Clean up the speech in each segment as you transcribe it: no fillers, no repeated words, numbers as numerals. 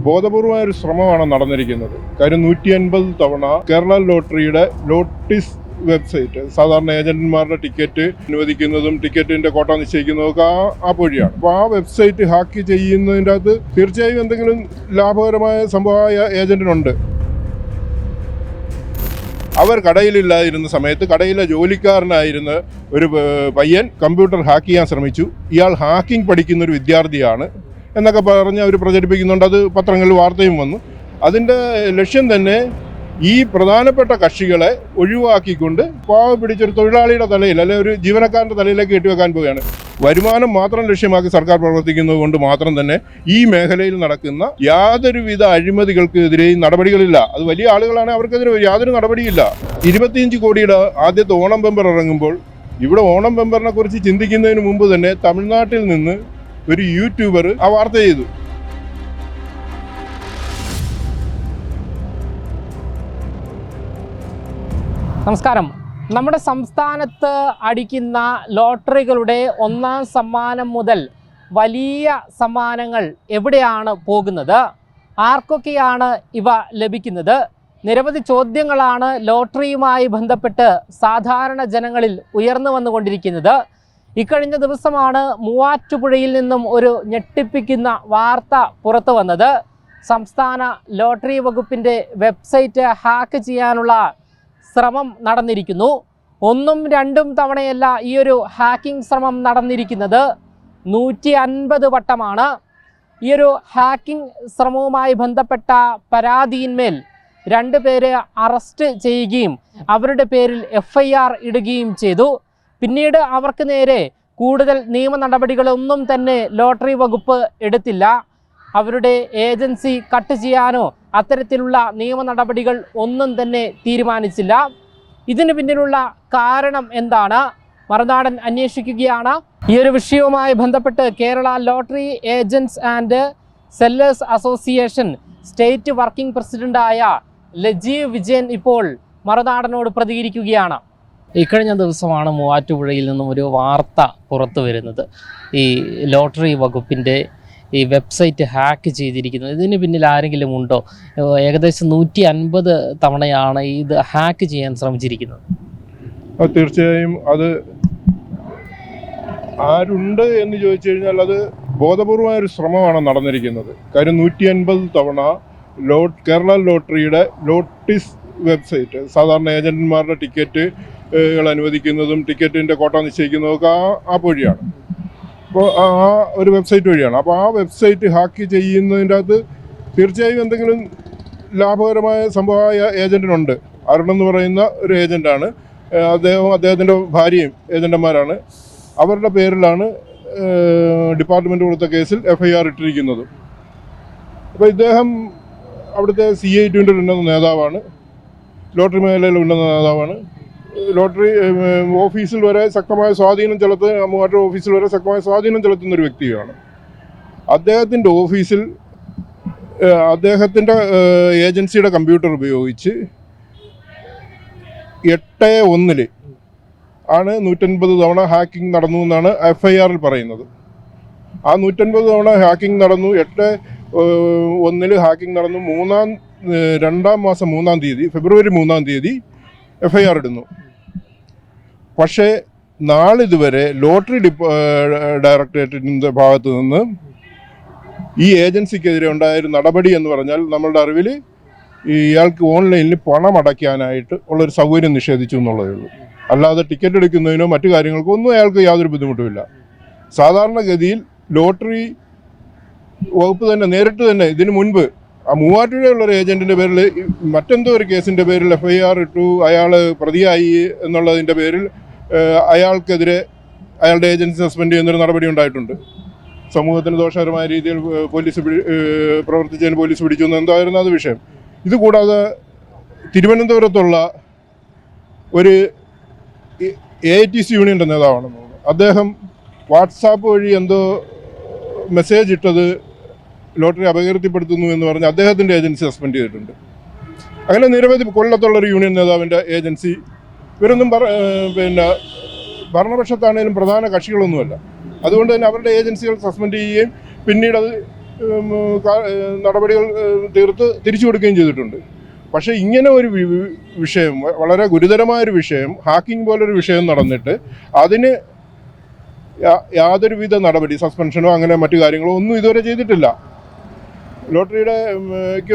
ബോധപൂർവമായ ഒരു ശ്രമമാണ് നടന്നിരിക്കുന്നത്. കാര്യം 150 തവണ കേരള ലോട്ടറിയുടെ ലോട്ടിസ് വെബ്സൈറ്റ്, സാധാരണ ഏജന്റുമാരുടെ ടിക്കറ്റ് അനുവദിക്കുന്നതും ടിക്കറ്റിന്റെ കോട്ട നിശ്ചയിക്കുന്നതും ഒക്കെ ആ വഴിയാണ്. അപ്പോൾ ആ വെബ്സൈറ്റ് ഹാക്ക് ചെയ്യുന്നതിൻ്റെ അകത്ത് തീർച്ചയായും എന്തെങ്കിലും ലാഭകരമായ സംഭവമായ ഏജന്റിനുണ്ട്. അവർ കടയിലില്ലാതിരുന്ന സമയത്ത് കടയിലെ ജോലിക്കാരനായിരുന്ന ഒരു പയ്യൻ കമ്പ്യൂട്ടർ ഹാക്ക് ചെയ്യാൻ ശ്രമിച്ചു. ഇയാൾ ഹാക്കിംഗ് പഠിക്കുന്ന ഒരു വിദ്യാർത്ഥിയാണ് എന്നൊക്കെ പറഞ്ഞ് അവർ പ്രചരിപ്പിക്കുന്നുണ്ട്. അത് പത്രങ്ങളിൽ വാർത്തയും വന്നു. അതിൻ്റെ ലക്ഷ്യം തന്നെ ഈ പ്രധാനപ്പെട്ട കക്ഷികളെ ഒഴിവാക്കിക്കൊണ്ട് പാവ പിടിച്ചൊരു തൊഴിലാളിയുടെ തലയിൽ അല്ലെ ഒരു ജീവനക്കാരൻ്റെ തലയിലേക്ക് കെട്ടിവെക്കാൻ പോവുകയാണ്. വരുമാനം മാത്രം ലക്ഷ്യമാക്കി സർക്കാർ പ്രവർത്തിക്കുന്നത് കൊണ്ട് മാത്രം തന്നെ ഈ മേഖലയിൽ നടക്കുന്ന യാതൊരുവിധ അഴിമതികൾക്കെതിരെയും നടപടികളില്ല. അത് വലിയ ആളുകളാണ്, അവർക്കെതിരെ യാതൊരു നടപടിയില്ല. 25 കോടിയുടെ ആദ്യത്തെ ഓണം ബമ്പർ ഇറങ്ങുമ്പോൾ ഇവിടെ ഓണം ബമ്പറിനെ കുറിച്ച് ചിന്തിക്കുന്നതിന് മുമ്പ് തന്നെ തമിഴ്നാട്ടിൽ നിന്ന് ഒരു യൂട്യൂബർ ആ വാർത്ത ചെയ്തു. നമസ്കാരം. നമ്മുടെ സംസ്ഥാനത്ത് അടിക്കുന്ന ലോട്ടറികളുടെ 1-ാം സമ്മാനം മുതൽ വലിയ സമ്മാനങ്ങൾ എവിടെയാണ് പോകുന്നത്? ആർക്കൊക്കെയാണ് ഇവ ലഭിക്കുന്നത്? നിരവധി ചോദ്യങ്ങളാണ് ലോട്ടറിയുമായി ബന്ധപ്പെട്ട് സാധാരണ ജനങ്ങളിൽ ഉയർന്നു വന്നുകൊണ്ടിരിക്കുന്നത്. ഇക്കഴിഞ്ഞ ദിവസമാണ് മൂവാറ്റുപുഴയിൽ നിന്നും ഒരു ഞെട്ടിപ്പിക്കുന്ന വാർത്ത പുറത്തു വന്നത്. സംസ്ഥാന ലോട്ടറി വകുപ്പിൻ്റെ വെബ്സൈറ്റ് ഹാക്ക് ചെയ്യാനുള്ള ശ്രമം നടന്നിരിക്കുന്നു. 1ഉം 2ഉം തവണയല്ല ഈ ഒരു ഹാക്കിംഗ് ശ്രമം നടന്നിരിക്കുന്നത്, 150 വട്ടമാണ്. ഈ ഒരു ഹാക്കിംഗ് ശ്രമവുമായി ബന്ധപ്പെട്ട പരാതിയിന്മേൽ 2 പേരെ അറസ്റ്റ് ചെയ്യുകയും അവരുടെ പേരിൽ FIR ഇടുകയും ചെയ്തു. പിന്നീട് അവർക്ക് നേരെ കൂടുതൽ നിയമ നടപടികളൊന്നും തന്നെ ലോട്ടറി വകുപ്പ് എടുത്തില്ല. അവരുടെ ഏജൻസി കട്ട് ചെയ്യാനോ അത്തരത്തിലുള്ള നിയമ നടപടികൾ ഒന്നും തന്നെ തീരുമാനിച്ചില്ല. ഇതിന് പിന്നിലുള്ള കാരണം എന്താണ്? മറുനാടൻ അന്വേഷിക്കുകയാണ്. ഈ ഒരു വിഷയവുമായി ബന്ധപ്പെട്ട് Kerala lottery agents and sellers association state working പ്രസിഡന്റായ ലജീവ് വിജയൻ ഇപ്പോൾ മറുനാടനോട് പ്രതികരിക്കുകയാണ്. ഇക്കഴിഞ്ഞ ദിവസമാണ് മൂവാറ്റുപുഴയിൽ നിന്നും ഒരു വാർത്ത പുറത്തു വരുന്നത്. ഈ ലോട്ടറി വകുപ്പിൻ്റെ ഈ വെബ്സൈറ്റ് ഹാക്ക് ചെയ്തിരിക്കുന്നത്. ഇതിന് പിന്നിൽ ആരെങ്കിലും ഉണ്ടോ? ഏകദേശം 150 തവണയാണ് ഇത് ഹാക്ക് ചെയ്യാൻ ശ്രമിച്ചിരിക്കുന്നത്. തീർച്ചയായും അത് ആരുണ്ട് എന്ന് ചോദിച്ചു കഴിഞ്ഞാൽ അത് ബോധപൂർവമായ ഒരു ശ്രമമാണ് നടന്നിരിക്കുന്നത്. കാര്യം 150 തവണ കേരള ലോട്ടറിയുടെ ലോട്ടിസ് വെബ്സൈറ്റ്, സാധാരണ ഏജന്റുമാരുടെ ടിക്കറ്റുകൾ അനുവദിക്കുന്നതും ടിക്കറ്റിൻ്റെ കോട്ട നിശ്ചയിക്കുന്നതും ഒക്കെ ആ വഴിയാണ്. അപ്പോൾ ആ ഒരു വെബ്സൈറ്റ് വഴിയാണ്. അപ്പോൾ ആ വെബ്സൈറ്റ് ഹാക്ക് ചെയ്യുന്നതിൻ്റെ അകത്ത് തീർച്ചയായും എന്തെങ്കിലും ലാഭകരമായ സംഭവമായ ഏജന്റിനുണ്ട്. അരുൺ എന്ന് പറയുന്ന ഒരു ഏജന്റാണ്. അദ്ദേഹത്തിൻ്റെ ഭാര്യയും ഏജന്റുമാരാണ്. അവരുടെ പേരിലാണ് ഡിപ്പാർട്ട്മെൻറ്റ് കൊടുത്ത കേസിൽ FIR ഇട്ടിരിക്കുന്നത്. അപ്പോൾ ഇദ്ദേഹം അവിടുത്തെ CITൻ്റെ ഉന്നത നേതാവാണ്, ലോട്ടറി മേഖലയിൽ ഉന്നത നേതാവാണ്. ലോട്ടറി ഓഫീസിൽ വരെ ശക്തമായ സ്വാധീനം ചെലുത്തുന്ന മൂവാറ്റുപുഴ ഓഫീസിൽ വരെ ശക്തമായ സ്വാധീനം ചെലുത്തുന്ന ഒരു വ്യക്തിയാണ്. അദ്ദേഹത്തിൻ്റെ ഓഫീസിൽ അദ്ദേഹത്തിൻ്റെ ഏജൻസിയുടെ കമ്പ്യൂട്ടർ ഉപയോഗിച്ച് 8/1 ആണ് 150 തവണ ഹാക്കിംഗ് നടന്നു എന്നാണ് FIR പറയുന്നത്. ആ 150 തവണ ഹാക്കിംഗ് നടന്നു. 8/1 ഹാക്കിംഗ് നടന്നു. 2-ാം മാസം 3-ാം തീയതി, ഫെബ്രുവരി 3-ാം തീയതി FIR ഇടുന്നു. പക്ഷേ നാളിതുവരെ ലോട്ടറി ഡയറക്ടറേറ്റിൻ്റെ ഭാഗത്ത് നിന്ന് ഈ ഏജൻസിക്കെതിരെ ഉണ്ടായൊരു നടപടി എന്ന് പറഞ്ഞാൽ നമ്മളുടെ അറിവിൽ ഇയാൾക്ക് ഓൺലൈനിൽ പണം അടയ്ക്കാനായിട്ട് ഉള്ളൊരു സൗകര്യം നിഷേധിച്ചു എന്നുള്ളതേ ഉള്ളൂ. അല്ലാതെ ടിക്കറ്റ് എടുക്കുന്നതിനോ മറ്റു കാര്യങ്ങൾക്കോ ഒന്നും അയാൾക്ക് യാതൊരു ബുദ്ധിമുട്ടുമില്ല. സാധാരണഗതിയിൽ ലോട്ടറി വകുപ്പ് തന്നെ നേരിട്ട് തന്നെ ഇതിനു മുൻപ് ആ മൂവാറ്റുപുഴയുള്ളൊരു ഏജന്റിൻ്റെ പേരിൽ മറ്റെന്തോ ഒരു കേസിൻ്റെ പേരിൽ FIR ഇട്ടു. അയാൾ പ്രതിയായി എന്നുള്ളതിൻ്റെ പേരിൽ അയാൾക്കെതിരെ അയാളുടെ ഏജൻസി സസ്പെൻഡ് ചെയ്യുന്നൊരു നടപടി ഉണ്ടായിട്ടുണ്ട്. സമൂഹത്തിന് ദോഷകരമായ രീതിയിൽ പ്രവർത്തിച്ചതിന് പോലീസ് പിടിച്ചു എന്ന് എന്തായിരുന്നു അത് വിഷയം. ഇതുകൂടാതെ തിരുവനന്തപുരത്തുള്ള ഒരു AITC യൂണിയൻ്റെ നേതാവാണെന്ന് തോന്നുന്നു. അദ്ദേഹം വാട്സാപ്പ് വഴി എന്തോ മെസ്സേജ് ഇട്ടത് ലോട്ടറി അപകീർത്തിപ്പെടുത്തുന്നു എന്ന് പറഞ്ഞ് അദ്ദേഹത്തിൻ്റെ ഏജൻസി സസ്പെൻഡ് ചെയ്തിട്ടുണ്ട്. അങ്ങനെ നിരവധി കൊല്ലത്തുള്ളൊരു യൂണിയൻ നേതാവിൻ്റെ ഏജൻസി, ഇവരൊന്നും പിന്നെ ഭരണപക്ഷത്താണേലും പ്രധാന കക്ഷികളൊന്നുമല്ല. അതുകൊണ്ട് തന്നെ അവരുടെ ഏജൻസികൾ സസ്പെൻഡ് ചെയ്യുകയും പിന്നീട് അത് നടപടികൾ തീർത്ത് തിരിച്ചു കൊടുക്കുകയും ചെയ്തിട്ടുണ്ട്. പക്ഷേ ഇങ്ങനെ ഒരു വിഷയം, വളരെ ഗുരുതരമായൊരു വിഷയം, ഹാക്കിംഗ് പോലൊരു വിഷയം നടന്നിട്ട് അതിന് യാതൊരുവിധ നടപടി, സസ്പെൻഷനോ അങ്ങനെ മറ്റു കാര്യങ്ങളോ ഒന്നും ഇതുവരെ ചെയ്തിട്ടില്ല. ലോട്ടറിയുടെ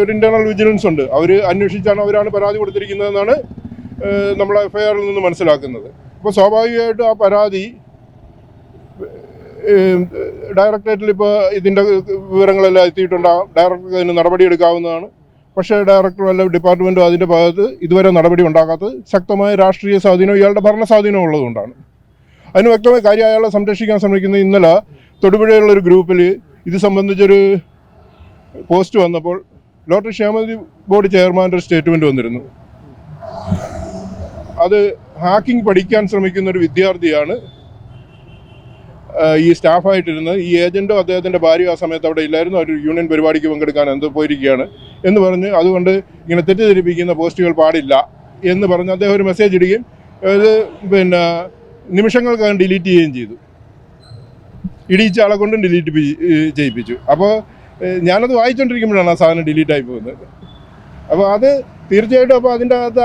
ഒരു ഇൻറ്റേർണൽ വിജിലൻസ് ഉണ്ട്, അവർ അന്വേഷിച്ചാണ് അവരാണ് പരാതി കൊടുത്തിരിക്കുന്നതെന്നാണ് നമ്മളെ FIRൽ നിന്ന് മനസ്സിലാക്കുന്നത്. അപ്പോൾ സ്വാഭാവികമായിട്ടും ആ പരാതി ഡയറക്ടറേറ്റിൽ ഇപ്പോൾ ഇതിൻ്റെ വിവരങ്ങളെല്ലാം എത്തിയിട്ടുണ്ടാകും, ഡയറക്ടർക്ക് അതിന് നടപടിയെടുക്കാവുന്നതാണ്. പക്ഷേ ഡയറക്ടറും അല്ല ഡിപ്പാർട്ട്മെൻറ്റും അതിൻ്റെ ഭാഗത്ത് ഇതുവരെ നടപടി ഉണ്ടാക്കാത്തത് ശക്തമായ രാഷ്ട്രീയ സ്വാധീനം, ഇയാളുടെ ഭരണ സ്വാധീനം ഉള്ളതുകൊണ്ടാണ്. അതിന് വ്യക്തമായ കാര്യം അയാളെ സംരക്ഷിക്കാൻ ശ്രമിക്കുന്ന ഇന്നലെ തൊടുപുഴയുള്ളൊരു ഗ്രൂപ്പിൽ ഇത് സംബന്ധിച്ചൊരു പോസ്റ്റ് വന്നപ്പോൾ ലോട്ടറി ക്ഷേമനിധി ബോർഡ് ചെയർമാൻ്റെ ഒരു സ്റ്റേറ്റ്മെൻറ്റ് വന്നിരുന്നു. അത് ഹാക്കിംഗ് പഠിക്കാൻ ശ്രമിക്കുന്ന ഒരു വിദ്യാർത്ഥിയാണ് ഈ സ്റ്റാഫായിട്ടിരുന്നത്. ഈ ഏജൻറ്റോ അദ്ദേഹത്തിൻ്റെ ഭാര്യ ആ സമയത്ത് അവിടെ ഇല്ലായിരുന്നു, അവർ യൂണിയൻ പരിപാടിക്ക് പങ്കെടുക്കാൻ എന്തോ പോയിരിക്കുകയാണ് എന്ന് പറഞ്ഞ് അതുകൊണ്ട് ഇങ്ങനെ തെറ്റിദ്ധരിപ്പിക്കുന്ന പോസ്റ്റുകൾ പാടില്ല എന്ന് പറഞ്ഞ് അദ്ദേഹം ഒരു മെസ്സേജ് ഇടുകയും അത് നിമിഷങ്ങൾക്കകം ഡിലീറ്റ് ചെയ്യുകയും ചെയ്തു. ഇടിയിച്ച ആളെ കൊണ്ടും ഡിലീറ്റ് ചെയ്യിപ്പിച്ചു. അപ്പോൾ ഞാനത് വായിച്ചുകൊണ്ടിരിക്കുമ്പോഴാണ് ആ സാധനം ഡിലീറ്റായി പോകുന്നത്. അപ്പോൾ അത് തീർച്ചയായിട്ടും അപ്പോൾ അതിൻ്റെ അകത്ത്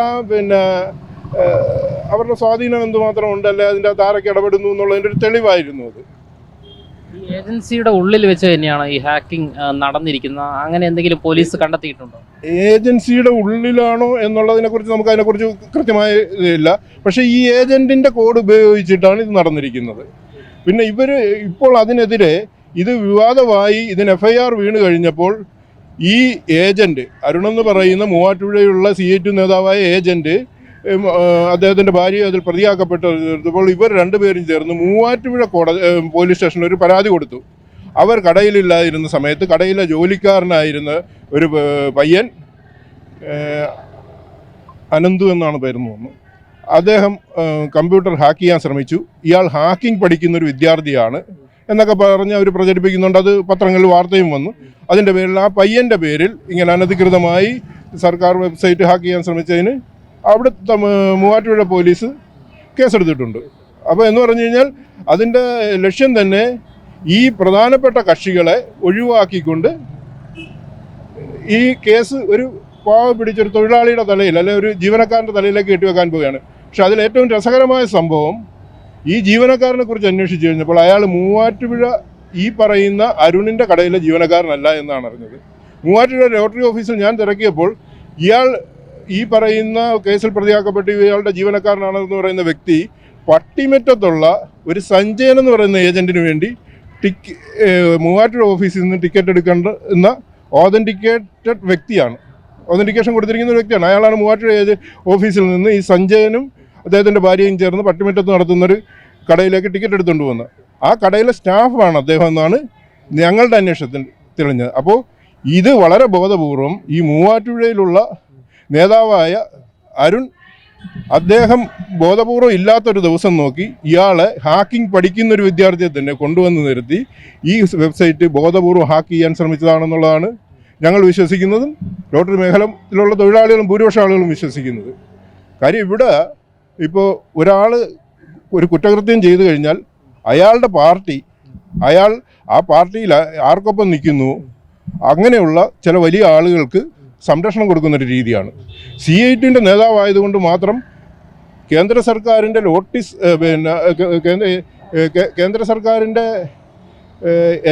അവരുടെ സ്വാധീനം എന്തുമാത്രം ഉണ്ടല്ലേ, അതിൻ്റെ അകത്ത് ആരൊക്കെ ഇടപെടുന്നു എന്നുള്ളതിൻ്റെ ഒരു തെളിവായിരുന്നു അത്. ഈ ഏജൻസിയുടെ ഉള്ളിൽ വെച്ച് തന്നെയാണ് ഈ ഹാക്കിംഗ് നടന്നിരിക്കുന്നത്, അങ്ങനെ എന്തെങ്കിലും പോലീസ് കണ്ടെത്തിയിട്ടുണ്ടോ? ഏജൻസിയുടെ ഉള്ളിലാണോ എന്നുള്ളതിനെക്കുറിച്ച് നമുക്ക് അതിനെക്കുറിച്ച് കൃത്യമായ ഇതില്ല. പക്ഷേ ഈ ഏജൻറ്റിൻ്റെ കോഡ് ഉപയോഗിച്ചിട്ടാണ് ഇത് നടന്നിരിക്കുന്നത്. പിന്നെ ഇപ്പോൾ അതിനെതിരെ ഇത് വിവാദമായി ഇതിന് FIR വീണ് കഴിഞ്ഞപ്പോൾ ഈ ഏജൻറ്റ് അരുണെന്ന് പറയുന്ന മൂവാറ്റുപുഴയുള്ള CI2 നേതാവായ ഏജൻറ്റ് അദ്ദേഹത്തിൻ്റെ ഭാര്യ അതിൽ പ്രതിയാക്കപ്പെട്ടപ്പോൾ ഇവർ രണ്ടുപേരും ചേർന്ന് മൂവാറ്റുപുഴ പോലീസ് സ്റ്റേഷനിൽ ഒരു പരാതി കൊടുത്തു. അവർ കടയിലില്ലാതിരുന്ന സമയത്ത് കടയിലെ ജോലിക്കാരനായിരുന്ന ഒരു പയ്യൻ, അനന്തു എന്നാണ് പേരെന്ന് തോന്നുന്നു, അദ്ദേഹം കമ്പ്യൂട്ടർ ഹാക്ക് ചെയ്യാൻ ശ്രമിച്ചു. ഇയാൾ ഹാക്കിംഗ് പഠിക്കുന്നൊരു വിദ്യാർത്ഥിയാണ് എന്നൊക്കെ പറഞ്ഞ് അവർ പ്രചരിപ്പിക്കുന്നുണ്ട്. അത് പത്രങ്ങളിൽ വാർത്തയും വന്നു. അതിൻ്റെ പേരിൽ ആ പയ്യൻ്റെ പേരിൽ ഇങ്ങനെ അനധികൃതമായി സർക്കാർ വെബ്സൈറ്റ് ഹാക്ക് ചെയ്യാൻ ശ്രമിച്ചതിന് അവിടുത്തെ മൂവാറ്റുപുഴ പോലീസ് കേസെടുത്തിട്ടുണ്ട്. അപ്പോൾ എന്ന് പറഞ്ഞു കഴിഞ്ഞാൽ അതിൻ്റെ ലക്ഷ്യം തന്നെ ഈ പ്രധാനപ്പെട്ട കക്ഷികളെ ഒഴിവാക്കിക്കൊണ്ട് ഈ കേസ് ഒരു പാവ പിടിച്ചൊരു തൊഴിലാളിയുടെ തലയിൽ അല്ലെ ഒരു ജീവനക്കാരൻ്റെ തലയിലേക്ക് കെട്ടിവെക്കാൻ പോവുകയാണ്. പക്ഷെ അതിൽ ഏറ്റവും രസകരമായ സംഭവം, ഈ ജീവനക്കാരനെ കുറിച്ച് അന്വേഷിച്ച് കഴിഞ്ഞപ്പോൾ അയാൾ മൂവാറ്റുപുഴ ഈ പറയുന്ന അരുണിൻ്റെ കടയിലെ ജീവനക്കാരനല്ല എന്നാണ് അറിഞ്ഞത്. മൂവാറ്റുപുഴ ലോട്ടറി ഓഫീസിൽ ഞാൻ തിരക്കിയപ്പോൾ ഇയാൾ ഈ പറയുന്ന കേസിൽ പ്രതിയാക്കപ്പെട്ട് ഇയാളുടെ ജീവനക്കാരനാണെന്ന് പറയുന്ന വ്യക്തി പട്ടിമറ്റത്തുള്ള ഒരു സഞ്ജയൻ എന്ന് പറയുന്ന ഏജൻറ്റിന് വേണ്ടി മൂവാറ്റുപുഴ ഓഫീസിൽ നിന്ന് ടിക്കറ്റ് എടുക്കേണ്ട ഓതൻറ്റിക്കേറ്റഡ് വ്യക്തിയാണ്, ഓതൻറ്റിക്കേഷൻ കൊടുത്തിരിക്കുന്ന ഒരു വ്യക്തിയാണ്. അയാളാണ് മൂവാറ്റുപുഴ ഓഫീസിൽ നിന്ന് ഈ സഞ്ജയനും അദ്ദേഹത്തിൻ്റെ ഭാര്യയും ചേർന്ന് പട്ടിമറ്റത്ത് നടത്തുന്നൊരു കടയിലേക്ക് ടിക്കറ്റ് എടുത്തുകൊണ്ട് പോകുന്നത്. ആ കടയിലെ സ്റ്റാഫാണ് അദ്ദേഹം എന്നാണ് ഞങ്ങളുടെ അന്വേഷണത്തിൽ തെളിഞ്ഞത്. അപ്പോൾ ഇത് വളരെ ബോധപൂർവം ഈ മൂവാറ്റുപുഴയിലുള്ള നേതാവായ അരുൺ, അദ്ദേഹം ബോധപൂർവം ഇല്ലാത്തൊരു ദിവസം നോക്കി ഇയാളെ ഹാക്കിംഗ് പഠിക്കുന്നൊരു വിദ്യാർത്ഥിയെ തന്നെ കൊണ്ടുവന്ന് നിർത്തി ഈ വെബ്സൈറ്റ് ബോധപൂർവം ഹാക്ക് ചെയ്യാൻ ശ്രമിച്ചതാണെന്നുള്ളതാണ് ഞങ്ങൾ വിശ്വസിക്കുന്നതും ലോട്ടറി മേഖലയിലുള്ള തൊഴിലാളികളും ഭൂരിപക്ഷം ആളുകളും വിശ്വസിക്കുന്നത്. കാര്യം ഇവിടെ ഇപ്പോൾ ഒരാൾ ഒരു കുറ്റകൃത്യം ചെയ്തു കഴിഞ്ഞാൽ അയാളുടെ പാർട്ടി, അയാൾ ആ പാർട്ടിയിൽ ആർക്കൊപ്പം നിൽക്കുന്നു, അങ്ങനെയുള്ള ചില വലിയ ആളുകൾക്ക് സംരക്ഷണം കൊടുക്കുന്നൊരു രീതിയാണ്. CI2ൻ്റെ നേതാവായതുകൊണ്ട് മാത്രം കേന്ദ്ര സർക്കാരിൻ്റെ കേന്ദ്ര സർക്കാരിൻ്റെ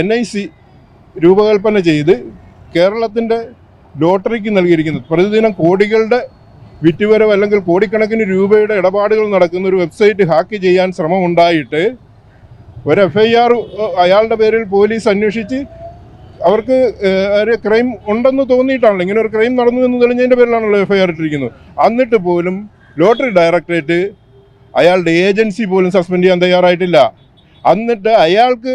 NIC രൂപകൽപ്പന ചെയ്ത് കേരളത്തിൻ്റെ ലോട്ടറിക്ക് നൽകിയിരിക്കുന്നത് പ്രതിദിനം കോടികളുടെ വിറ്റുവരവ് അല്ലെങ്കിൽ കോടിക്കണക്കിന് രൂപയുടെ ഇടപാടുകൾ നടക്കുന്ന ഒരു വെബ്സൈറ്റ് ഹാക്ക് ചെയ്യാൻ ശ്രമമുണ്ടായിട്ട് ഒരു FIR അയാളുടെ പേരിൽ പോലീസ് അന്വേഷിച്ച് അവർക്ക് ഒരു ക്രൈം ഉണ്ടെന്ന് തോന്നിയിട്ടാണല്ലോ, ഇങ്ങനെ ഒരു ക്രൈം നടന്നു എന്ന് തെളിഞ്ഞതിൻ്റെ പേരിലാണല്ലോ FIR ഇട്ടിരിക്കുന്നത്. എന്നിട്ട് പോലും ലോട്ടറി ഡയറക്ടറേറ്റ് അയാളുടെ ഏജൻസി പോലും സസ്പെൻഡ് ചെയ്യാൻ തയ്യാറായിട്ടില്ല. എന്നിട്ട് അയാൾക്ക്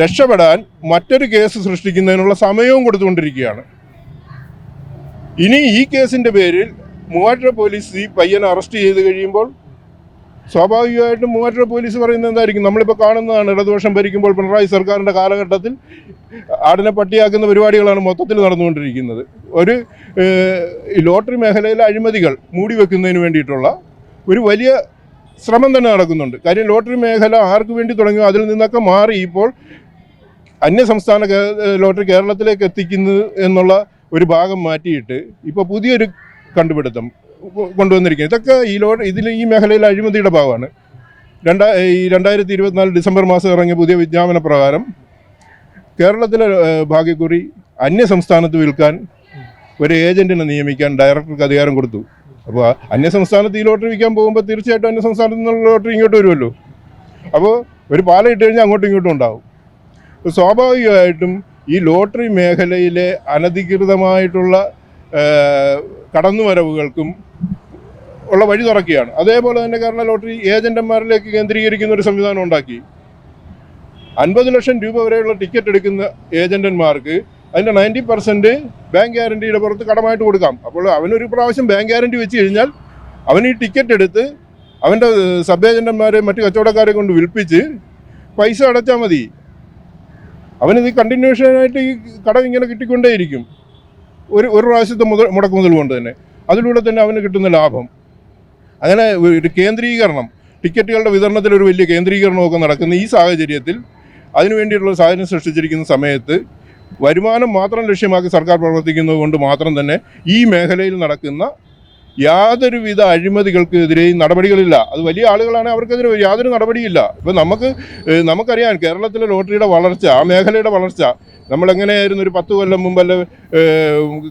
രക്ഷപ്പെടാൻ മറ്റൊരു കേസ് സൃഷ്ടിക്കുന്നതിനുള്ള സമയവും കൊടുത്തുകൊണ്ടിരിക്കുകയാണ്. ഇനി ഈ കേസിൻ്റെ പേരിൽ മൂവാറ്റുപുഴ പോലീസ് ഈ പയ്യനെ അറസ്റ്റ് ചെയ്ത് കഴിയുമ്പോൾ സ്വാഭാവികമായിട്ടും മൂവാറ്റുപുഴ പോലീസ് പറയുന്നത് എന്തായിരിക്കും? നമ്മളിപ്പോൾ കാണുന്നതാണ്, ഇടതുപക്ഷം ഭരിക്കുമ്പോൾ പിണറായി സർക്കാരിൻ്റെ കാലഘട്ടത്തിൽ ആടിനെ പട്ടിയാക്കുന്ന പരിപാടികളാണ് മൊത്തത്തിൽ നടന്നുകൊണ്ടിരിക്കുന്നത്. ഒരു ലോട്ടറി മേഖലയിലെ അഴിമതികൾ മൂടി വെക്കുന്നതിന് വേണ്ടിയിട്ടുള്ള ഒരു വലിയ ശ്രമം തന്നെ നടക്കുന്നുണ്ട്. കാര്യം ലോട്ടറി മേഖല ആർക്ക് വേണ്ടി തുടങ്ങിയോ അതിൽ നിന്നൊക്കെ മാറി ഇപ്പോൾ അന്യ സംസ്ഥാന ലോട്ടറി കേരളത്തിലേക്ക് എത്തിക്കുന്നു എന്നുള്ള ഒരു ഭാഗം മാറ്റിയിട്ട് ഇപ്പോൾ പുതിയൊരു കണ്ടുപിടുത്തം കൊണ്ടുവന്നിരിക്കുന്നത്. ഇതൊക്കെ ഈ മേഖലയിൽ അഴിമതിയുടെ ഭാഗമാണ്. 2024 ഡിസംബർ മാസം ഇറങ്ങിയ പുതിയ വിജ്ഞാപന പ്രകാരം കേരളത്തിലെ ഭാഗ്യക്കുറി അന്യ സംസ്ഥാനത്ത് വിൽക്കാൻ ഒരു ഏജന്റിനെ നിയമിക്കാൻ ഡയറക്ടർക്ക് അധികാരം കൊടുത്തു. അപ്പോൾ അന്യ സംസ്ഥാനത്ത് ഈ ലോട്ടറി വിൽക്കാൻ പോകുമ്പോൾ തീർച്ചയായിട്ടും അന്യ സംസ്ഥാനത്ത് നിന്നുള്ള ലോട്ടറി ഇങ്ങോട്ട് വരുമല്ലോ. അപ്പോൾ ഒരു പാലം ഇട്ട് കഴിഞ്ഞാൽ അങ്ങോട്ടും ഇങ്ങോട്ടും ഉണ്ടാവും. അപ്പോൾ സ്വാഭാവികമായിട്ടും ഈ ലോട്ടറി മേഖലയിലെ അനധികൃതമായിട്ടുള്ള കടന്നുവരവുകൾക്കും ഉള്ള വഴി തുറക്കുകയാണ്. അതേപോലെ തന്നെ കേരള ലോട്ടറി ഏജന്റന്മാരിലേക്ക് കേന്ദ്രീകരിക്കുന്ന ഒരു സംവിധാനം ഉണ്ടാക്കി. 50 ലക്ഷം രൂപ വരെയുള്ള ടിക്കറ്റ് എടുക്കുന്ന ഏജന്റന്മാർക്ക് അതിൻ്റെ 90% ബാങ്ക് ഗ്യാരണ്ടിയുടെ പുറത്ത് കടമായിട്ട് കൊടുക്കാം. അപ്പോൾ അവനൊരു പ്രാവശ്യം ബാങ്ക് ഗ്യാരണ്ടി വെച്ച് കഴിഞ്ഞാൽ അവൻ ഈ ടിക്കറ്റ് എടുത്ത് അവൻ്റെ സബ് ഏജന്റന്മാരെ മറ്റു കച്ചവടക്കാരെ കൊണ്ട് വിൽപ്പിച്ച് പൈസ അടച്ചാൽ മതി. അവനിത് കണ്ടിന്യൂഷനായിട്ട് ഈ കടം ഇങ്ങനെ കിട്ടിക്കൊണ്ടേയിരിക്കും. ഒരു പ്രാവശ്യത്തെ മുടക്ക് മുതൽ കൊണ്ട് തന്നെ അതിലൂടെ തന്നെ അവന് കിട്ടുന്ന ലാഭം. അങ്ങനെ ഒരു കേന്ദ്രീകരണം, ടിക്കറ്റുകളുടെ വിതരണത്തിൽ ഒരു വലിയ കേന്ദ്രീകരണമൊക്കെ നടക്കുന്ന ഈ സാഹചര്യത്തിൽ അതിനുവേണ്ടിയിട്ടുള്ള സാഹചര്യം സൃഷ്ടിച്ചിരിക്കുന്ന സമയത്ത് വരുമാനം മാത്രം ലക്ഷ്യമാക്കി സർക്കാർ പ്രവർത്തിക്കുന്നത് കൊണ്ട് മാത്രം തന്നെ ഈ മേഖലയിൽ നടക്കുന്ന യാതൊരുവിധ അഴിമതികൾക്കെതിരെയും നടപടികളില്ല. അത് വലിയ ആളുകളാണ്, അവർക്കെതിരെ യാതൊരു നടപടിയില്ല. ഇപ്പം നമുക്കറിയാം കേരളത്തിലെ ലോട്ടറിയുടെ വളർച്ച, ആ മേഖലയുടെ വളർച്ച നമ്മളെങ്ങനെയായിരുന്നു ഒരു 10 കൊല്ലം മുമ്പല്ല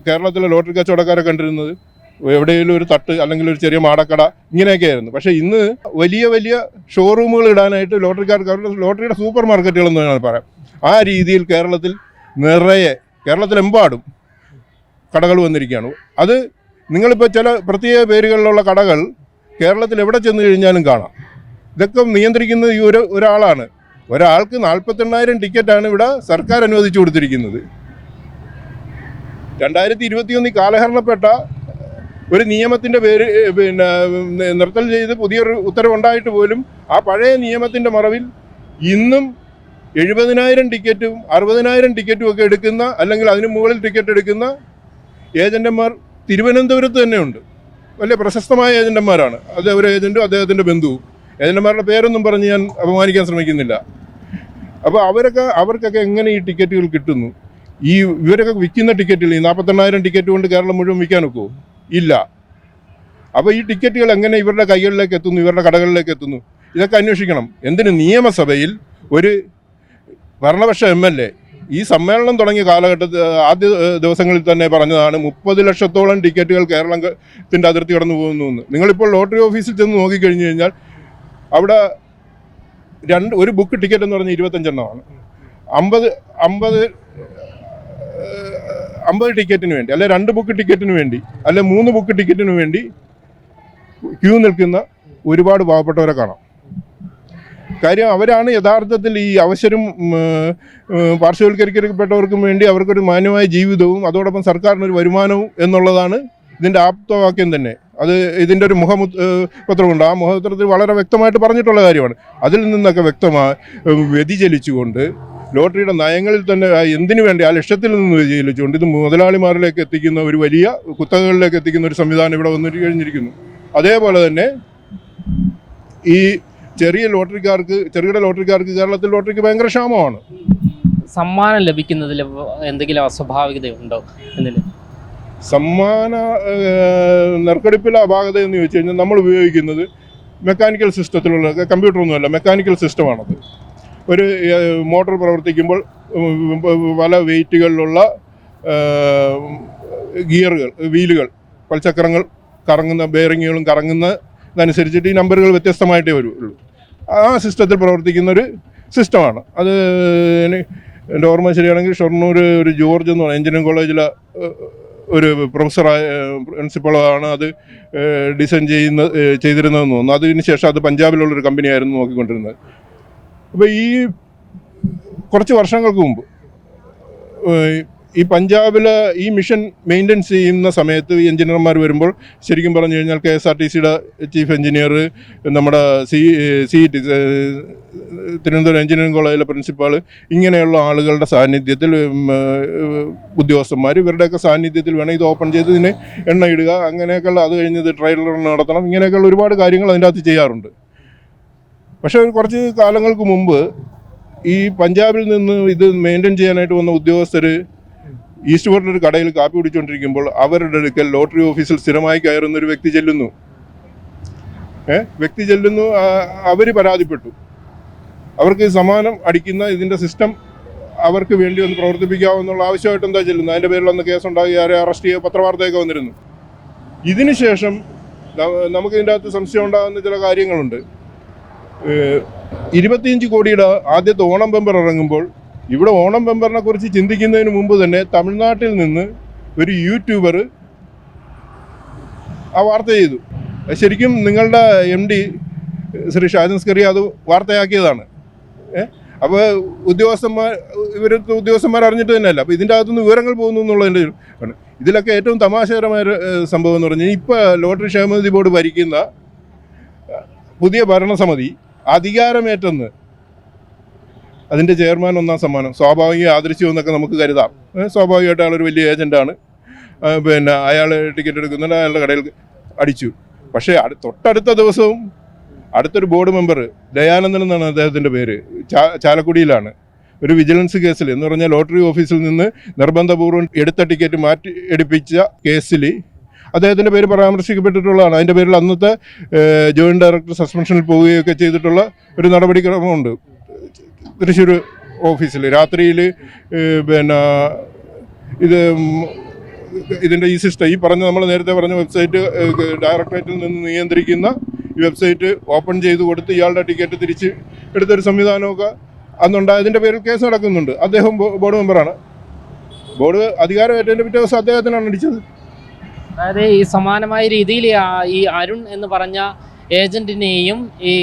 കേരളത്തിലെ ലോട്ടറി കച്ചവടക്കാരെ കണ്ടിരുന്നത്. എവിടെയെങ്കിലും ഒരു തട്ട് അല്ലെങ്കിൽ ഒരു ചെറിയ മാടക്കട ഇങ്ങനെയൊക്കെ ആയിരുന്നു. പക്ഷേ ഇന്ന് വലിയ വലിയ ഷോറൂമുകൾ ഇടാനായിട്ട് ലോട്ടറിയുടെ സൂപ്പർ മാർക്കറ്റുകൾ എന്ന് വേണമെങ്കിൽ പറയാം. ആ രീതിയിൽ കേരളത്തിലെമ്പാടും കടകൾ വന്നിരിക്കുകയാണ്. അത് നിങ്ങളിപ്പോൾ ചില പ്രത്യേക പേരുകളിലുള്ള കടകൾ കേരളത്തിൽ എവിടെ ചെന്ന് കഴിഞ്ഞാലും കാണാം. ഇതൊക്കെ നിയന്ത്രിക്കുന്നത് ഈ ഒരാളാണ്. ഒരാൾക്ക് 48,000 ടിക്കറ്റാണ് ഇവിടെ സർക്കാർ അനുവദിച്ചു കൊടുത്തിരിക്കുന്നത്. 2021 കാലഹരണപ്പെട്ട ഒരു നിയമത്തിൻ്റെ പേര് നിർത്തൽ ചെയ്ത് പുതിയൊരു ഉത്തരവുണ്ടായിട്ട് പോലും ആ പഴയ നിയമത്തിൻ്റെ മറവിൽ ഇന്നും 70,000 ടിക്കറ്റും 60,000 ടിക്കറ്റും ഒക്കെ എടുക്കുന്ന, അല്ലെങ്കിൽ അതിന് മുകളിൽ ടിക്കറ്റ് എടുക്കുന്ന ഏജന്റന്മാർ തിരുവനന്തപുരത്ത് തന്നെ ഉണ്ട്. വലിയ പ്രശസ്തമായ ഏജന്റന്മാരാണ്. അത് ഒരു ഏജന്റും അദ്ദേഹത്തിൻ്റെ ബന്ധുവും. ഏജന്റന്മാരുടെ പേരൊന്നും പറഞ്ഞ് ഞാൻ അപമാനിക്കാൻ ശ്രമിക്കുന്നില്ല. അപ്പോൾ അവർക്കൊക്കെ എങ്ങനെ ഈ ടിക്കറ്റുകൾ കിട്ടുന്നു? ഇവരൊക്കെ വിൽക്കുന്ന ടിക്കറ്റുകൾ ഈ 48,000 ടിക്കറ്റ് കൊണ്ട് കേരളം മുഴുവൻ വിൽക്കാൻ ഒക്കുമോ? ഇല്ല. അപ്പോൾ ഈ ടിക്കറ്റുകൾ എങ്ങനെ ഇവരുടെ കൈകളിലേക്ക് എത്തുന്നു, ഇവരുടെ കടകളിലേക്ക് എത്തുന്നു? ഇതൊക്കെ അന്വേഷിക്കണം. എന്തിന് ഒരു ഭരണപക്ഷ MLA ഈ സമ്മേളനം തുടങ്ങിയ കാലഘട്ടത്തിൽ ആദ്യ ദിവസങ്ങളിൽ തന്നെ പറഞ്ഞതാണ് 30 ലക്ഷത്തോളം ടിക്കറ്റുകൾ കേരളത്തിൻ്റെ അതിർത്തി കടന്നു പോകുന്നു എന്ന്. നിങ്ങളിപ്പോൾ ലോട്ടറി ഓഫീസിൽ ചെന്ന് നോക്കിക്കഴിഞ്ഞു കഴിഞ്ഞാൽ അവിടെ ഒരു ബുക്ക് ടിക്കറ്റ് എന്ന് പറഞ്ഞാൽ 25 എണ്ണമാണ്. 50 ടിക്കറ്റിന് വേണ്ടി, അല്ലെ 2 ബുക്ക് ടിക്കറ്റിന് വേണ്ടി, അല്ലെ 3 ബുക്ക് ടിക്കറ്റിന് വേണ്ടി ക്യൂ നിൽക്കുന്ന ഒരുപാട് പാവപ്പെട്ടവരെ കാണാം. കാര്യം അവരാണ് യഥാർത്ഥത്തിൽ ഈ അവശരും പാർശ്വവൽക്കരിക്കപ്പെട്ടവർക്കും വേണ്ടി അവർക്കൊരു മാന്യമായ ജീവിതവും അതോടൊപ്പം സർക്കാരിനൊരു വരുമാനവും എന്നുള്ളതാണ് ഇതിൻ്റെ ആപ്തവാക്യം തന്നെ. അത് ഇതിൻ്റെ ഒരു മുഖപത്രമുണ്ട്. ആ മുഖപത്രത്തിൽ വളരെ വ്യക്തമായിട്ട് പറഞ്ഞിട്ടുള്ള കാര്യമാണ്. അതിൽ നിന്നൊക്കെ വ്യതിചലിച്ചുകൊണ്ട് ലോട്ടറിയുടെ നയങ്ങളിൽ തന്നെ എന്തിനു വേണ്ടി ആ ലക്ഷ്യത്തിൽ നിന്ന് വ്യതിചലിച്ചുകൊണ്ട് ഇത് മുതലാളിമാരിലേക്ക് എത്തിക്കുന്ന ഒരു വലിയ കുത്തകകളിലേക്ക് എത്തിക്കുന്ന ഒരു സംവിധാനം ഇവിടെ വന്നു കഴിഞ്ഞിരിക്കുന്നു. അതേപോലെ തന്നെ ഈ ചെറുകിട ലോട്ടറിക്കാർക്ക് കേരളത്തിൽ ലോട്ടറിക്ക് ഭയങ്കര ക്ഷാമമാണ്. സമ്മാനം ലഭിക്കുന്നതിൽ എന്തെങ്കിലും അസ്വാഭാവികതയുണ്ടോ? സമ്മാന നറുക്കെടുപ്പിലെ അപാകത എന്ന് ചോദിച്ചു കഴിഞ്ഞാൽ നമ്മൾ ഉപയോഗിക്കുന്നത് മെക്കാനിക്കൽ സിസ്റ്റത്തിലുള്ള, കമ്പ്യൂട്ടറൊന്നുമല്ല, മെക്കാനിക്കൽ സിസ്റ്റമാണത്. ഒരു മോട്ടോർ പ്രവർത്തിക്കുമ്പോൾ പല വെയിറ്റുകളിലുള്ള വീലുകൾ, പൽചക്രങ്ങൾ കറങ്ങുന്ന, ബെയറിങ്ങുകളും കറങ്ങുന്നതനുസരിച്ചിട്ട് ഈ നമ്പറുകൾ വ്യത്യസ്തമായിട്ടേ വരുള്ളൂ. ആ സിസ്റ്റത്തിൽ പ്രവർത്തിക്കുന്ന ഒരു സിസ്റ്റമാണ് അത്. എൻ്റെ ഓർമ്മ ശരിയാണെങ്കിൽ ഷൊർണൂർ ഒരു ജോർജ് എന്ന് പറയുന്ന എഞ്ചിനീയറിംഗ് കോളേജിലെ ഒരു പ്രൊഫസറായ പ്രിൻസിപ്പളാണ് അത് ഡിസൈൻ ചെയ്തിരുന്നതെന്ന് തോന്നുന്നു. അതിന് ശേഷം അത് പഞ്ചാബിലുള്ളൊരു കമ്പനിയായിരുന്നു നോക്കിക്കൊണ്ടിരുന്നത്. അപ്പോൾ ഈ കുറച്ച് വർഷങ്ങൾക്ക് മുമ്പ് ഈ പഞ്ചാബിൽ ഈ മിഷൻ മെയിൻ്റെനൻസ് ചെയ്യുന്ന സമയത്ത് എഞ്ചിനീയർമാർ വരുമ്പോൾ ശരിക്കും പറഞ്ഞു കഴിഞ്ഞാൽ KSRTCയുടെ ചീഫ് എഞ്ചിനീയർ, നമ്മുടെ തിരുവനന്തപുരം എഞ്ചിനീയറിംഗ് കോളേജിലെ പ്രിൻസിപ്പാൾ, ഇങ്ങനെയുള്ള ആളുകളുടെ സാന്നിധ്യത്തിൽ ഉദ്യോഗസ്ഥന്മാർ ഇവരുടെയൊക്കെ സാന്നിധ്യത്തിൽ വേണം ഇത് ഓപ്പൺ ചെയ്ത് ഇതിന് എണ്ണ ഇടുക, അങ്ങനെയൊക്കെയുള്ള, അത് കഴിഞ്ഞത് ട്രയൽ റൺ നടത്തണം, ഇങ്ങനെയൊക്കെയുള്ള ഒരുപാട് കാര്യങ്ങൾ അതിൻ്റെ അകത്ത് ചെയ്യാറുണ്ട്. പക്ഷേ കുറച്ച് കാലങ്ങൾക്ക് മുമ്പ് ഈ പഞ്ചാബിൽ നിന്ന് ഇത് മെയിൻറ്റെയിൻ ചെയ്യാനായിട്ട് വന്ന ഉദ്യോഗസ്ഥർ ഈസ്റ്റ് ഫോർട്ടിൽ ഒരു കടയിൽ കാപ്പി കുടിച്ചുകൊണ്ടിരിക്കുമ്പോൾ അവരുടെ അടുക്കൽ ലോട്ടറി ഓഫീസിൽ സ്ഥിരമായി കയറുന്ന ഒരു വ്യക്തി ചെല്ലുന്നു. അവർ പരാതിപ്പെട്ടു. അവർക്ക് സമാനം അടിക്കുന്ന ഇതിൻ്റെ സിസ്റ്റം അവർക്ക് വേണ്ടി ഒന്ന് പ്രവർത്തിപ്പിക്കാമെന്നുള്ള ആവശ്യമായിട്ട് എന്താ ചെല്ലുന്നത്. അതിൻ്റെ പേരിൽ ഒന്ന് കേസുണ്ടാക്കി ആരെ അറസ്റ്റ് ചെയ്യുക, പത്രവാർത്തയൊക്കെ വന്നിരുന്നു. ഇതിന് ശേഷം നമുക്ക് ഇതിൻ്റെ അകത്ത് സംശയം ഉണ്ടാകുന്ന ചില കാര്യങ്ങളുണ്ട്. 25 കോടിയുടെ ആദ്യത്തെ ഓണം ബമ്പർ ഇറങ്ങുമ്പോൾ ഇവിടെ ഓണം ബമ്പറിനെ കുറിച്ച് ചിന്തിക്കുന്നതിന് മുമ്പ് തന്നെ തമിഴ്നാട്ടിൽ നിന്ന് ഒരു യൂട്യൂബർ ആ വാർത്ത ചെയ്തു. ശരിക്കും നിങ്ങളുടെ MD ശ്രീ ഷാജൻ സ്കറി അത് വാർത്തയാക്കിയതാണ്. അപ്പോൾ ഉദ്യോഗസ്ഥന്മാർ അറിഞ്ഞിട്ട് തന്നെയല്ല. അപ്പോൾ ഇതിൻ്റെ അകത്തുനിന്ന് വിവരങ്ങൾ പോകുന്നു എന്നുള്ളതിൻ്റെ ആണ്. ഇതിലൊക്കെ ഏറ്റവും തമാശകരമായൊരു സംഭവം എന്ന് പറഞ്ഞാൽ ഇപ്പോൾ ലോട്ടറി ക്ഷേമനിധി ബോർഡ് ഭരിക്കുന്ന പുതിയ ഭരണസമിതി അധികാരമേറ്റെന്ന് അതിൻ്റെ ചെയർമാൻ 1ാം സമ്മാനം സ്വാഭാവികം ആദരിച്ചു എന്നൊക്കെ നമുക്ക് കരുതാം. സ്വാഭാവികമായിട്ട് അയാളൊരു വലിയ ഏജൻ്റാണ്. പിന്നെ അയാൾ ടിക്കറ്റ് എടുക്കുന്നുണ്ട്, അയാളുടെ കടയിൽ അടിച്ചു. പക്ഷേ തൊട്ടടുത്ത ദിവസവും അടുത്തൊരു ബോർഡ് മെമ്പർ ദയാനന്ദൻ എന്നാണ് അദ്ദേഹത്തിൻ്റെ പേര്, ചാലക്കുടിയിലാണ് ഒരു വിജിലൻസ് കേസിൽ എന്ന് പറഞ്ഞാൽ ലോട്ടറി ഓഫീസിൽ നിന്ന് നിർബന്ധപൂർവ്വം എടുത്ത ടിക്കറ്റ് മാറ്റി എടുപ്പിച്ച കേസിൽ അദ്ദേഹത്തിൻ്റെ പേര് പരാമർശിക്കപ്പെട്ടിട്ടുള്ളതാണ്. അതിൻ്റെ പേരിൽ അന്നത്തെ ജോയിൻറ്റ് ഡയറക്ടർ സസ്പെൻഷനിൽ പോവുകയൊക്കെ ചെയ്തിട്ടുള്ള ഒരു നടപടിക്രമമുണ്ട് തൃശ്ശൂർ ഓഫീസിൽ. രാത്രിയിൽ പിന്നെ ഇതിൻ്റെ ഈ സിസ്റ്റം ഈ പറഞ്ഞ നമ്മൾ നേരത്തെ പറഞ്ഞ വെബ്സൈറ്റ് ഡയറക്ടറേറ്റിൽ നിന്ന് നിയന്ത്രിക്കുന്ന ഈ വെബ്സൈറ്റ് ഓപ്പൺ ചെയ്ത് കൊടുത്ത് ഇയാളുടെ ടിക്കറ്റ് തിരിച്ച് എടുത്തൊരു സംവിധാനമൊക്കെ അന്നുണ്ടായതിൻ്റെ പേരിൽ കേസ് നടക്കുന്നുണ്ട്. അദ്ദേഹം ബോർഡ് മെമ്പറാണ്. ബോർഡ് അധികാരമേറ്റതിൻ്റെ പിറ്റേ ദിവസം അദ്ദേഹത്തിനാണ് അടിച്ചത്. അതായത് ഈ സമാനമായ രീതിയിൽ ഈ അരുൺ എന്ന് പറഞ്ഞ ഏജന്റിനെയും ഈ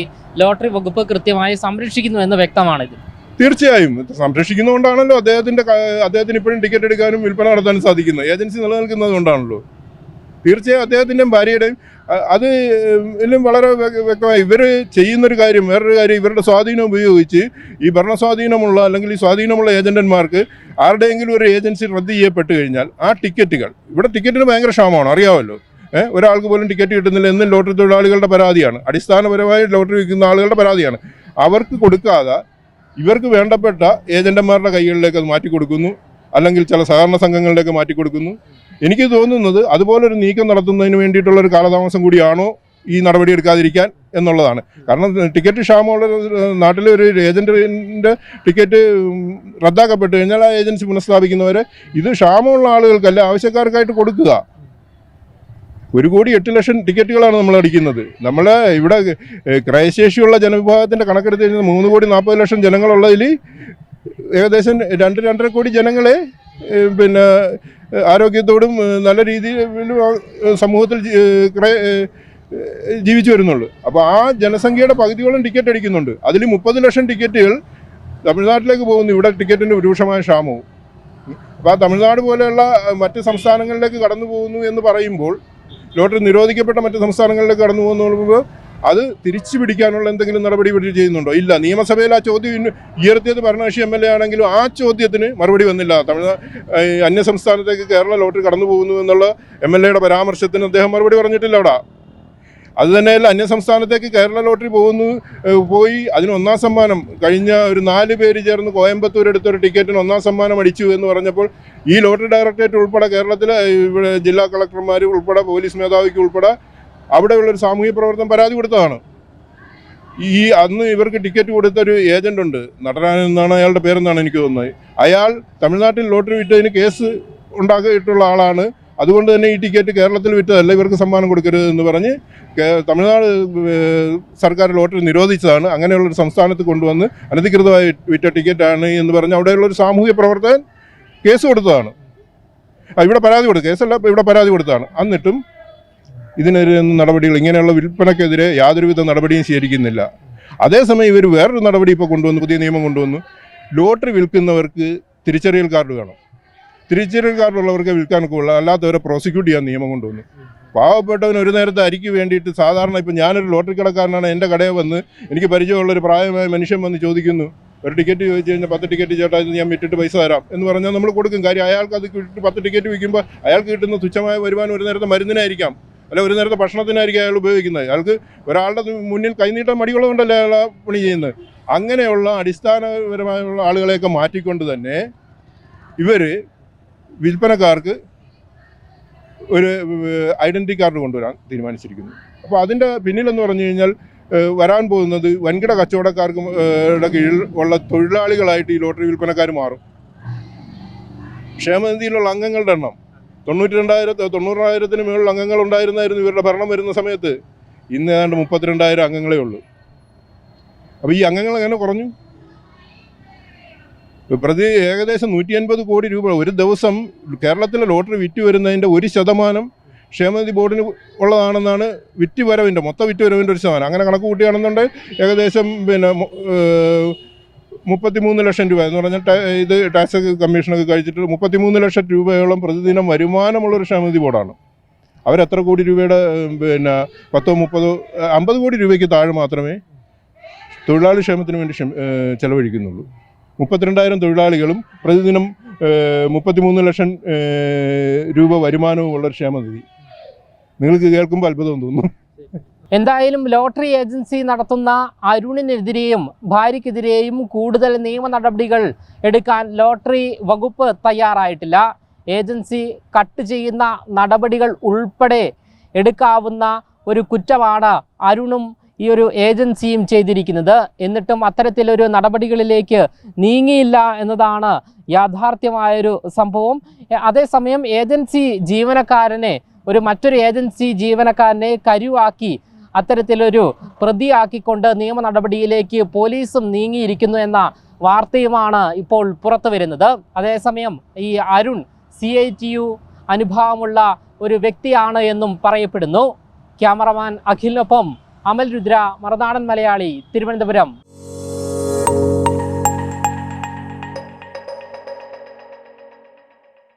ലോട്ടറി വകുപ്പ് കൃത്യമായി സംരക്ഷിക്കുന്നു എന്ന് വ്യക്തമാണിത്. തീർച്ചയായും സംരക്ഷിക്കുന്നതുകൊണ്ടാണല്ലോ അദ്ദേഹത്തിന് ഇപ്പോഴും ടിക്കറ്റ് എടുക്കാനും വിൽപ്പന നടത്താനും സാധിക്കുന്നത്. ഏജൻസി നിലനിൽക്കുന്നത് കൊണ്ടാണല്ലോ. തീർച്ചയായും അദ്ദേഹത്തിൻ്റെയും ഭാര്യയുടെയും അത് എല്ലാം വളരെ വ്യക്തമായി ഇവർ ചെയ്യുന്നൊരു കാര്യം. വേറൊരു കാര്യം, ഇവരുടെ സ്വാധീനം ഉപയോഗിച്ച് ഈ ഭരണസ്വാധീനമുള്ള അല്ലെങ്കിൽ ഈ സ്വാധീനമുള്ള ഏജന്റന്മാർക്ക് ആരുടെയെങ്കിലും ഒരു ഏജൻസി റദ്ദ് ചെയ്യപ്പെട്ട് കഴിഞ്ഞാൽ ആ ടിക്കറ്റുകൾ, ഇവിടെ ടിക്കറ്റിന് ഭയങ്കര ക്ഷാമമാണ്, അറിയാമല്ലോ. ഒരാൾക്ക് പോലും ടിക്കറ്റ് കിട്ടുന്നില്ല എന്നും ലോട്ടറി തൊഴിലാളികളുടെ പരാതിയാണ്. അടിസ്ഥാനപരമായി ലോട്ടറി വിൽക്കുന്ന ആളുകളുടെ പരാതിയാണ്. അവർക്ക് കൊടുക്കാതെ ഇവർക്ക് വേണ്ടപ്പെട്ട ഏജന്റന്മാരുടെ കൈകളിലേക്ക് അത് മാറ്റിക്കൊടുക്കുന്നു, അല്ലെങ്കിൽ ചില സഹകരണ സംഘങ്ങളിലേക്ക് മാറ്റിക്കൊടുക്കുന്നു. എനിക്ക് തോന്നുന്നത് അതുപോലൊരു നീക്കം നടത്തുന്നതിന് വേണ്ടിയിട്ടുള്ളൊരു കാലതാമസം കൂടിയാണോ ഈ നടപടി എടുക്കാതിരിക്കാൻ എന്നുള്ളതാണ്. കാരണം ടിക്കറ്റ് ക്ഷാമമുള്ള നാട്ടിലെ ഒരു ഏജന്റിൻ്റെ ടിക്കറ്റ് റദ്ദാക്കപ്പെട്ട് കഴിഞ്ഞാൽ ആ ഏജൻസി പുനഃസ്ഥാപിക്കുന്നവരെ ഇത് ക്ഷാമമുള്ള ആളുകൾക്കല്ല ആവശ്യക്കാർക്കായിട്ട് കൊടുക്കുക. 1,08,00,000 ടിക്കറ്റുകളാണ് നമ്മൾ അടിക്കുന്നത്. നമ്മൾ ഇവിടെ ക്രയശേഷിയുള്ള ജനവിഭാഗത്തിൻ്റെ കണക്കെടുത്ത് കഴിഞ്ഞാൽ 3,40,00,000 ജനങ്ങളുള്ളതിൽ ഏകദേശം 2-2.5 കോടി ജനങ്ങളെ പിന്നെ ആരോഗ്യത്തോടും നല്ല രീതിയിൽ സമൂഹത്തിൽ ജീവിച്ചു വരുന്നുള്ളൂ. അപ്പോൾ ആ ജനസംഖ്യയുടെ പകുതിയോളം ടിക്കറ്റ് അടിക്കുന്നുണ്ട്. അതിൽ 30 ലക്ഷം ടിക്കറ്റുകൾ തമിഴ്നാട്ടിലേക്ക് പോകുന്നു. ഇവിടെ ടിക്കറ്റിൻ്റെ രൂക്ഷമായ ക്ഷാമവും. അപ്പോൾ ആ തമിഴ്നാട് പോലെയുള്ള മറ്റ് സംസ്ഥാനങ്ങളിലേക്ക് കടന്നു പോകുന്നു എന്ന് പറയുമ്പോൾ, ലോട്ടറി നിരോധിക്കപ്പെട്ട മറ്റ് സംസ്ഥാനങ്ങളിലേക്ക് കടന്നു പോകുമ്പോൾ അത് തിരിച്ചു പിടിക്കാനുള്ള എന്തെങ്കിലും നടപടി ഇവിടെ ചെയ്യുന്നുണ്ടോ? ഇല്ല. നിയമസഭയിൽ ആ ചോദ്യം ഉയർത്തിയത് ഭരണകക്ഷി MLA ആണെങ്കിലും ആ ചോദ്യത്തിന് മറുപടി വന്നില്ല. അന്യ സംസ്ഥാനത്തേക്ക് കേരള ലോട്ടറി കടന്നു പോകുന്നു എന്നുള്ള MLAയുടെ പരാമർശത്തിന് അദ്ദേഹം മറുപടി പറഞ്ഞിട്ടില്ല അവിടെ. അതുതന്നെയല്ല, അന്യ സംസ്ഥാനത്തേക്ക് കേരള ലോട്ടറി പോയി അതിന് 1ാം സമ്മാനം കഴിഞ്ഞ ഒരു 4 പേര് ചേർന്ന് കോയമ്പത്തൂർ എടുത്തൊരു ടിക്കറ്റിന് 1ാം സമ്മാനം അടിച്ചു എന്ന് പറഞ്ഞപ്പോൾ ഈ ലോട്ടറി ഡയറക്ടറേറ്റ് ഉൾപ്പെടെ കേരളത്തിലെ ഇവിടെ ജില്ലാ കളക്ടർമാർ ഉൾപ്പെടെ പോലീസ് മേധാവിക്ക് ഉൾപ്പെടെ അവിടെയുള്ളൊരു സാമൂഹ്യ പ്രവർത്തനം പരാതി കൊടുത്തതാണ്. അന്ന് ഇവർക്ക് ടിക്കറ്റ് കൊടുത്തൊരു ഏജന്റ് ഉണ്ട്, നടരാജൻ എന്നാണ് അയാളുടെ പേരെന്നാണ് എനിക്ക് തോന്നുന്നത്. അയാൾ തമിഴ്നാട്ടിൽ ലോട്ടറി വിറ്റതിന് കേസ് ഉണ്ടാക്കിയിട്ടുള്ള ആളാണ്. അതുകൊണ്ട് തന്നെ ഈ ടിക്കറ്റ് കേരളത്തിൽ വിറ്റതല്ല, ഇവർക്ക് സമ്മാനം കൊടുക്കരുത് എന്ന് പറഞ്ഞ് തമിഴ്നാട് സർക്കാർ ലോട്ടറി നിരോധിച്ചതാണ്. അങ്ങനെയുള്ളൊരു സംസ്ഥാനത്ത് കൊണ്ടുവന്ന് അനധികൃതമായി വിറ്റ ടിക്കറ്റാണ് എന്ന് പറഞ്ഞ് അവിടെയുള്ളൊരു സാമൂഹ്യ പ്രവർത്തകൻ കേസ് കൊടുത്തതാണ്. ഇവിടെ പരാതി കൊടുത്തു, കേസല്ല, ഇവിടെ പരാതി കൊടുത്തതാണ്. എന്നിട്ടും ഇതിനൊരു നടപടികൾ, ഇങ്ങനെയുള്ള വിൽപ്പനക്കെതിരെ യാതൊരുവിധ നടപടിയും സ്വീകരിക്കുന്നില്ല. അതേസമയം ഇവർ വേറൊരു നടപടി ഇപ്പോൾ കൊണ്ടുവന്നു, പുതിയ നിയമം കൊണ്ടുവന്നു. ലോട്ടറി വിൽക്കുന്നവർക്ക് തിരിച്ചറിയൽ കാർഡ് വേണം. തിരിച്ചറിയൽ കാർഡുള്ളവർക്ക് വിൽക്കാനൊക്കെ ഉള്ള, അല്ലാത്തവരെ പ്രോസിക്യൂട്ട് ചെയ്യാൻ നിയമം കൊണ്ടുവന്നു. പാവപ്പെട്ടവന് ഒരു നേരത്തെ അരിക്ക് വേണ്ടിയിട്ട് സാധാരണ ഇപ്പോൾ ഞാനൊരു ലോട്ടറി കടക്കാരനാണ്, എൻ്റെ കടയിൽ വന്ന് എനിക്ക് പരിചയമുള്ളൊരു പ്രായമായ മനുഷ്യൻ വന്ന് ചോദിക്കുന്നു, ഒരു ടിക്കറ്റ് ചോദിച്ചു കഴിഞ്ഞാൽ 10 ടിക്കറ്റ് ചേട്ടാ ഇത് ഞാൻ വിറ്റിട്ട് പൈസ തരാം എന്ന് പറഞ്ഞാൽ നമ്മൾ കൊടുക്കും. കാര്യം അയാൾക്ക് അത് വിട്ടിട്ട് 10 ടിക്കറ്റ് വിൽക്കുമ്പോൾ അയാൾക്ക് കിട്ടുന്ന തുച്ഛമായ വരുമാനം ഒരു നേരത്തെ മരുന്നിനായിരിക്കാം. അല്ല ഒരു നേരത്തെ ഭക്ഷണത്തിനായിരിക്കും അയാൾ ഉപയോഗിക്കുന്നത്. അയാൾക്ക് ഒരാളുടെ മുന്നിൽ കൈനീട്ടാൻ മടിയുള്ളതുകൊണ്ടല്ലേ അയാൾ ആ പണി ചെയ്യുന്നത്. അങ്ങനെയുള്ള അടിസ്ഥാനപരമായുള്ള ആളുകളെയൊക്കെ മാറ്റിക്കൊണ്ട് തന്നെ ഇവർ വിൽപ്പനക്കാർക്ക് ഒരു ഐഡൻറ്റിറ്റി കാർഡ് കൊണ്ടുവരാൻ തീരുമാനിച്ചിരിക്കുന്നു. അപ്പോൾ അതിൻ്റെ പിന്നിലെന്ന് പറഞ്ഞു കഴിഞ്ഞാൽ വരാൻ പോകുന്നത് വൻകിട കച്ചവടക്കാർക്ക് കീഴിൽ ഉള്ള തൊഴിലാളികളായിട്ട് ഈ ലോട്ടറി വിൽപ്പനക്കാർ മാറും. ക്ഷേമനിധിയിലുള്ള അംഗങ്ങളുടെ എണ്ണം 90,000 മുകളിൽ അംഗങ്ങൾ ഉണ്ടായിരുന്നായിരുന്നു ഇവരുടെ ഭരണം വരുന്ന സമയത്ത്. ഇന്ന് ഏതാണ്ട് 32,000 അംഗങ്ങളേ ഉള്ളൂ. അപ്പോൾ ഈ അംഗങ്ങൾ എങ്ങനെ കുറഞ്ഞു? പ്രതി ഏകദേശം 150 കോടി രൂപ ഒരു ദിവസം കേരളത്തിലെ ലോട്ടറി വിറ്റ് വരുന്നതിൻ്റെ 1% ക്ഷേമനിധി ബോർഡിന് ഉള്ളതാണെന്നാണ് വിറ്റുവരവിൻ്റെ മൊത്തം വിറ്റുവരവിൻ്റെ 1%. അങ്ങനെ കണക്ക് കൂട്ടുകയാണെന്നുണ്ടെങ്കിൽ ഏകദേശം 33 ലക്ഷം രൂപ എന്ന് പറഞ്ഞാൽ ഇത് ടാക്സ് കമ്മീഷനൊക്കെ കഴിച്ചിട്ട് 33 ലക്ഷം രൂപയോളം പ്രതിദിനം വരുമാനമുള്ളൊരു ക്ഷേമനിധി ബോർഡാണ്. അവരെത്ര കോടി രൂപയുടെ 10, 30, 50 കോടി രൂപയ്ക്ക് താഴെ മാത്രമേ തൊഴിലാളി ക്ഷേമത്തിന് വേണ്ടി ചെലവഴിക്കുന്നുള്ളൂ. 32,000 തൊഴിലാളികളും പ്രതിദിനം 33 ലക്ഷം രൂപ വരുമാനവുമുള്ളൊരു ക്ഷേമനിധി. നിങ്ങൾക്ക് കേൾക്കുമ്പോൾ അത്ഭുതം തോന്നും. എന്തായാലും ലോട്ടറി ഏജൻസി നടത്തുന്ന അരുണിനെതിരെയും ഭാര്യയ്ക്കെതിരെയും കൂടുതൽ നിയമ നടപടികൾ എടുക്കാൻ ലോട്ടറി വകുപ്പ് തയ്യാറായിട്ടില്ല. ഏജൻസി കട്ട് ചെയ്യുന്ന നടപടികൾ ഉൾപ്പെടെ എടുക്കാവുന്ന ഒരു കുറ്റമാണ് അരുണും ഈ ഒരു ഏജൻസിയും ചെയ്തിരിക്കുന്നത്. എന്നിട്ടും അത്തരത്തിലൊരു നടപടികളിലേക്ക് നീങ്ങിയില്ല എന്നതാണ് യാഥാർത്ഥ്യമായൊരു സംഭവം. അതേസമയം ഏജൻസി ജീവനക്കാരനെ മറ്റൊരു ഏജൻസി ജീവനക്കാരനെ കരുവാക്കി അത്തരത്തിലൊരു പ്രതിയാക്കിക്കൊണ്ട് നിയമ നടപടിയിലേക്ക് പോലീസും നീങ്ങിയിരിക്കുന്നു എന്ന വാർത്തയുമാണ് ഇപ്പോൾ പുറത്തു വരുന്നത്. അതേസമയം ഈ അരുൺ CITU അനുഭവമുള്ള ഒരു വ്യക്തിയാണ് എന്നും പറയപ്പെടുന്നു. ക്യാമറമാൻ അഖിലിനൊപ്പം അമൽ രുദ്ര, മറുനാടൻ മലയാളി, തിരുവനന്തപുരം.